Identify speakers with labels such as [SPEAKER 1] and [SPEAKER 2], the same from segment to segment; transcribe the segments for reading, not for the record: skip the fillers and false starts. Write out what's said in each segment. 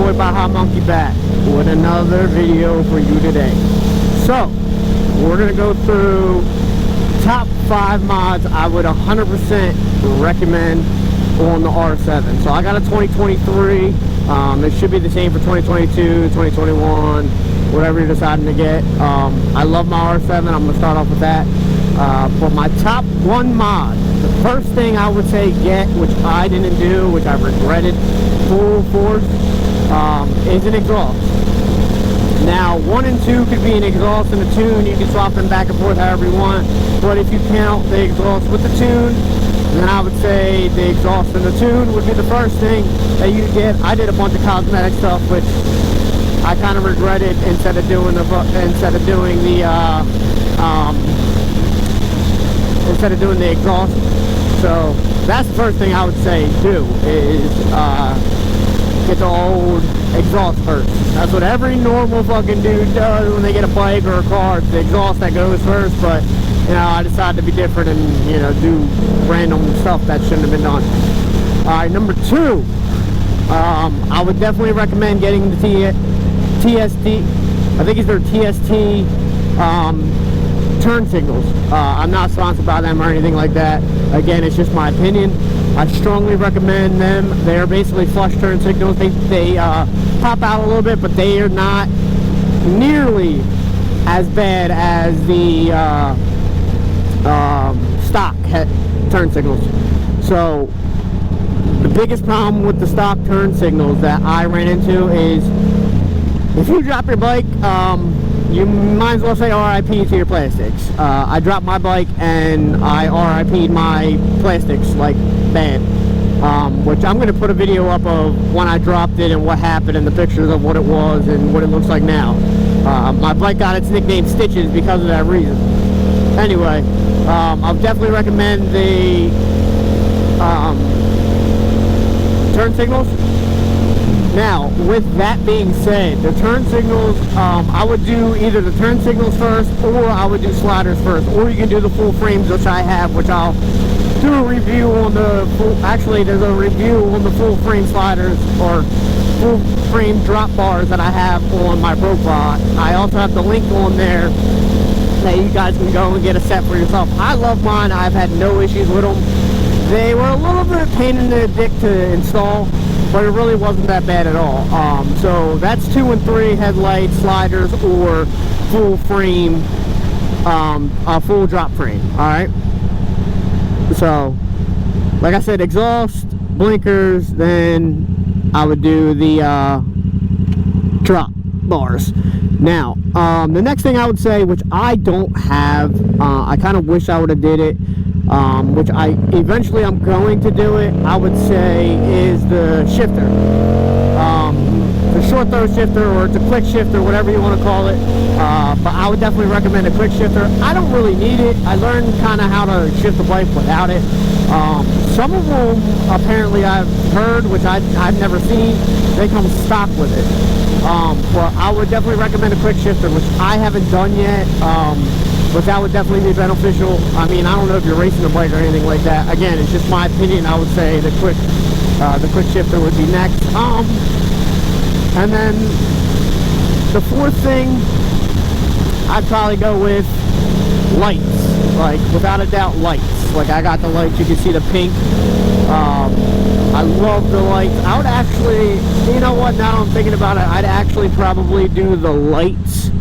[SPEAKER 1] boy Baja Monkey back with another video for you today. So, we're going to go through top 5 mods I would 100% recommend on the R7. So I got a 2023. It should be the same for 2022, 2021, whatever you're deciding to get. I love my R7. I'm going to start off with that. For my top 1 mod, the first thing I would say get, which I didn't do, which I regretted full force, is an exhaust. Now, 1 and 2 could be an exhaust and a tune. You can swap them back and forth however you want. But if you count the exhaust with the tune, then I would say the exhaust and the tune would be the first thing that you get. I did a bunch of cosmetic stuff, which I kind of regretted instead of doing the exhaust. So that's the first thing I would say do is get the old exhaust first. That's what every normal fucking dude does when they get a bike or a car. It's the exhaust that goes first, but you know, I decided to be different and, you know, do random stuff that shouldn't have been done. Alright, number 2, I would definitely recommend getting the TST, I think it's their TST turn signals. I'm not sponsored by them or anything like that. Again, it's just my opinion. I strongly recommend them. They are basically flush turn signals. They pop out a little bit, but they are not nearly as bad as the stock turn signals. So the biggest problem with the stock turn signals that I ran into is if you drop your bike, you might as well say RIP to your plastics. I dropped my bike and I RIP'd my plastics like bad, which I'm going to put a video up of when I dropped it and what happened and the pictures of what it was and what it looks like now. My bike got its nickname Stitches because of that reason. Anyway, I'll definitely recommend the turn signals. Now, with that being said, the turn signals, I would do either the turn signals first or I would do sliders first. Or you can do the full frames, which I have, which I'll do a review on the full, actually there's a review on the full frame sliders or full frame drop bars that I have on my profile. I also have the link on there that you guys can go and get a set for yourself. I love mine. I've had no issues with them. They were a little bit pain in the dick to install, but it really wasn't that bad at all. So that's 2 and 3 headlights, sliders, or full frame, a full drop frame. All right. So, like I said, exhaust, blinkers, then I would do the drop bars. Now, the next thing I would say, which I don't have, I kind of wish I would have did it, which eventually I'm going to do it, I would say is the shifter. The short throw shifter, or it's a quick shifter, whatever you want to call it. But I would definitely recommend a quick shifter. I don't really need it. I learned kind of how to shift the bike without it. Some of them, apparently I've heard, which I've never seen, they come stock with it. But I would definitely recommend a quick shifter, which I haven't done yet. But that would definitely be beneficial. I mean, I don't know if you're racing a bike or anything like that. Again, it's just my opinion. I would say the quick shifter would be next. And then the 4th thing, I'd probably go with lights. Like, without a doubt, lights. Like, I got the lights. You can see the pink. I love the lights. I would actually, you know what, now I'm thinking about it, I'd actually probably do the lights.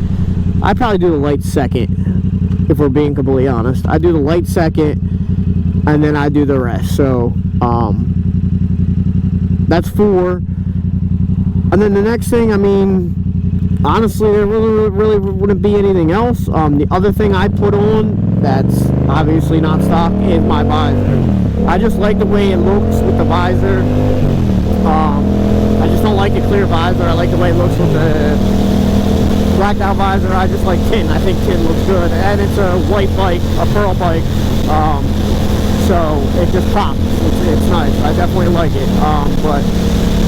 [SPEAKER 1] I'd probably do the lights second, if we're being completely honest. I do the lights second, and then I do the rest. So, that's 4. And then the next thing, I mean, honestly, there really wouldn't be anything else. The other thing I put on that's obviously not stock is my visor. I just like the way it looks with the visor. I just don't like a clear visor. I like the way it looks with the blacked out visor. I just like tin. I think tin looks good. And it's a white bike, a pearl bike. So it just pops. It's nice. I definitely like it. But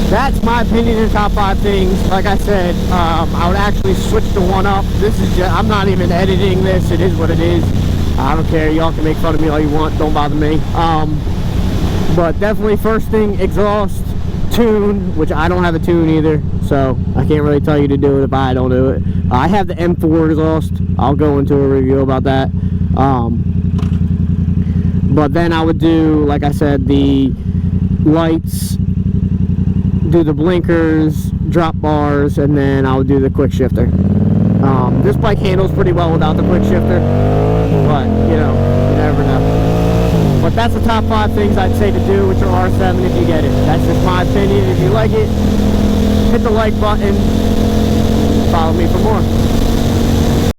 [SPEAKER 1] that's my opinion in top 5 things. Like I said, I would actually switch to 1-up. This is just, I'm not even editing this. It is what it is. I don't care. Y'all can make fun of me all you want. Don't bother me. But definitely first thing, exhaust. tune, which I don't have a tune either, so I can't really tell you to do it if I don't do it. I have the M4 exhaust. I'll go into a review about that. But then I would do, like I said, the lights, do the blinkers, drop bars, and then I would do the quick shifter. This bike handles pretty well without the quick shifter, but you know, you never know. But that's the top 5 things I'd say to do with your R7 if you get it. That's just my opinion. If you like it, hit the like button. Follow me for more.